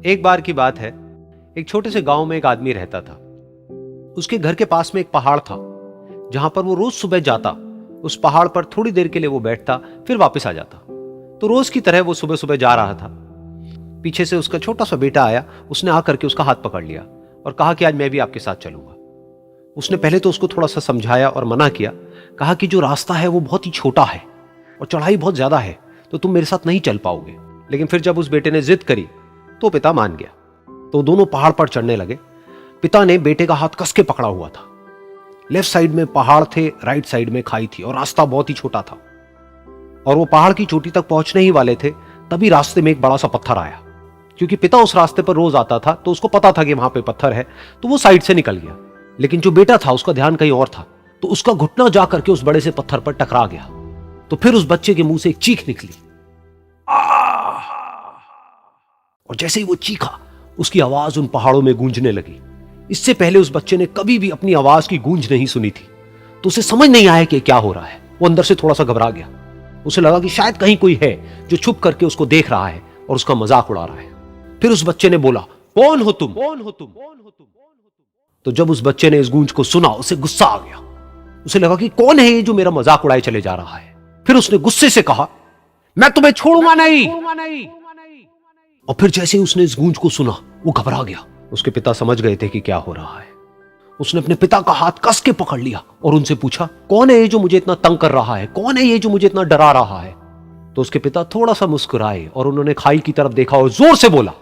एक बार की बात है, एक छोटे से गांव में एक आदमी रहता था। उसके घर के पास में एक पहाड़ था, जहां पर वो रोज सुबह जाता। उस पहाड़ पर थोड़ी देर के लिए वो बैठता, फिर वापस आ जाता। तो रोज की तरह वो सुबह सुबह जा रहा था। पीछे से उसका छोटा सा बेटा आया। उसने आकर के उसका हाथ पकड़ लिया और कहा कि आज मैं भी आपके साथ चलूंगा। उसने पहले तो उसको थोड़ा सा समझाया और मना किया। कहा कि जो रास्ता है वो बहुत ही छोटा है और चढ़ाई बहुत ज्यादा है, तो तुम मेरे साथ नहीं चल पाओगे। लेकिन फिर जब उस बेटे ने जिद करी तो पिता मान गया। तो दोनों पहाड़ पर चढ़ने लगे। पिता ने बेटे का हाथ कस के पकड़ा हुआ था। लेफ्ट साइड में पहाड़ थे, राइट साइड में खाई थी और रास्ता बहुत ही छोटा था। और वो पहाड़ की चोटी तक पहुंचने ही वाले थे, तभी रास्ते में एक बड़ा सा पत्थर आया। क्योंकि पिता उस रास्ते पर रोज आता था, तो उसको पता था कि वहां पे पत्थर है, तो वो साइड से निकल गया। लेकिन जो बेटा था उसका ध्यान कहीं और था, तो उसका घुटना जा करके उस बड़े से पत्थर पर टकरा गया। तो फिर उस बच्चे के मुंह से एक चीख निकली। और जैसे ही वो चीखा, उसकी आवाज उन पहाड़ों में गूंजने लगी। इससे पहले उस बच्चे ने कभी भी अपनी आवाज की गूंज नहीं सुनी थी, तो उसे समझ नहीं आया कि क्या हो रहा है। वो अंदर से थोड़ा सा घबरा गया। उसे लगा कि शायद कहीं कोई है जो छुप करके उसको देख रहा है और उसका मजाक उड़ा रहा है। फिर उस बच्चे ने बोला, कौन हो तुम? कौन हो तुम? तो जब उस बच्चे ने इस गूंज को सुना, उसे गुस्सा आ गया। उसे लगा कि कौन है ये जो मेरा मजाक उड़ाए चले जा रहा है। फिर उसने गुस्से से कहा, मैं तुम्हें छोड़ूंगा नहीं। और फिर जैसे ही उसने इस गूंज को सुना, वो घबरा गया। उसके पिता समझ गए थे कि क्या हो रहा है। उसने अपने पिता का हाथ कस के पकड़ लिया और उनसे पूछा, कौन है ये जो मुझे इतना तंग कर रहा है? कौन है ये जो मुझे इतना डरा रहा है? तो उसके पिता थोड़ा सा मुस्कुराए और उन्होंने खाई की तरफ देखा और जोर से बोला,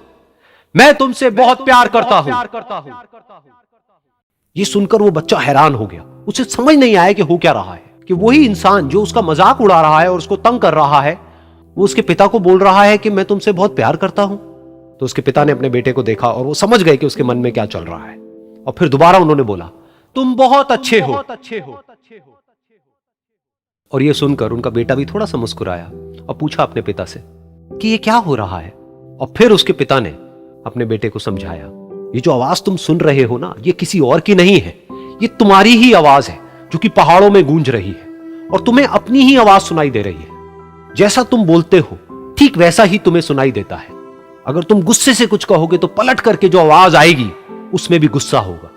मैं तुमसे बहुत प्यार करता हूं। ये सुनकर वो बच्चा हैरान हो गया। उसे समझ नहीं आया कि हो क्या रहा है, कि वही इंसान जो उसका मजाक उड़ा रहा है और उसको तंग कर रहा है, वो उसके पिता को बोल रहा है कि मैं तुमसे बहुत प्यार करता हूं। तो उसके पिता ने अपने बेटे को देखा और वो समझ गए कि उसके मन में क्या चल रहा है। और फिर दोबारा उन्होंने बोला, तुम बहुत अच्छे हो। और ये सुनकर उनका बेटा भी थोड़ा सा मुस्कुराया और पूछा अपने पिता से कि ये क्या हो रहा है। और फिर उसके पिता ने अपने बेटे को समझाया, ये जो आवाज तुम सुन रहे हो ना, ये किसी और की नहीं है, ये तुम्हारी ही आवाज है जो कि पहाड़ों में गूंज रही है। और तुम्हें अपनी ही आवाज सुनाई दे रही है। जैसा तुम बोलते हो ठीक वैसा ही तुम्हें सुनाई देता है। अगर तुम गुस्से से कुछ कहोगे तो पलट करके जो आवाज आएगी उसमें भी गुस्सा होगा।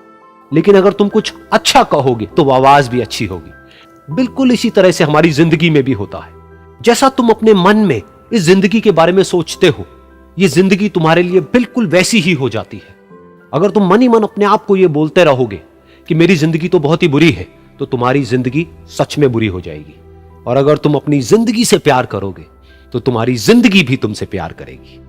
लेकिन अगर तुम कुछ अच्छा कहोगे तो वो आवाज भी अच्छी होगी। बिल्कुल इसी तरह से हमारी जिंदगी में भी होता है। जैसा तुम अपने मन में इस जिंदगी के बारे में सोचते हो, ये जिंदगी तुम्हारे लिए बिल्कुल वैसी ही हो जाती है। अगर तुम मन ही मन अपने आप को ये बोलते रहोगे कि मेरी जिंदगी तो बहुत ही बुरी है, तो तुम्हारी जिंदगी सच में बुरी हो जाएगी। और अगर तुम अपनी जिंदगी से प्यार करोगे तो तुम्हारी जिंदगी भी तुमसे प्यार करेगी।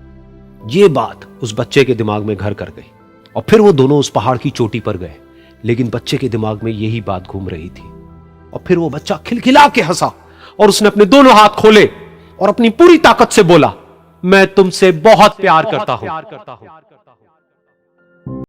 ये बात उस बच्चे के दिमाग में घर कर गई और फिर वो दोनों उस पहाड़ की चोटी पर गए। लेकिन बच्चे के दिमाग में यही बात घूम रही थी। और फिर वो बच्चा खिलखिला के हंसा और उसने अपने दोनों हाथ खोले और अपनी पूरी ताकत से बोला, मैं तुमसे बहुत प्यार करता हूं।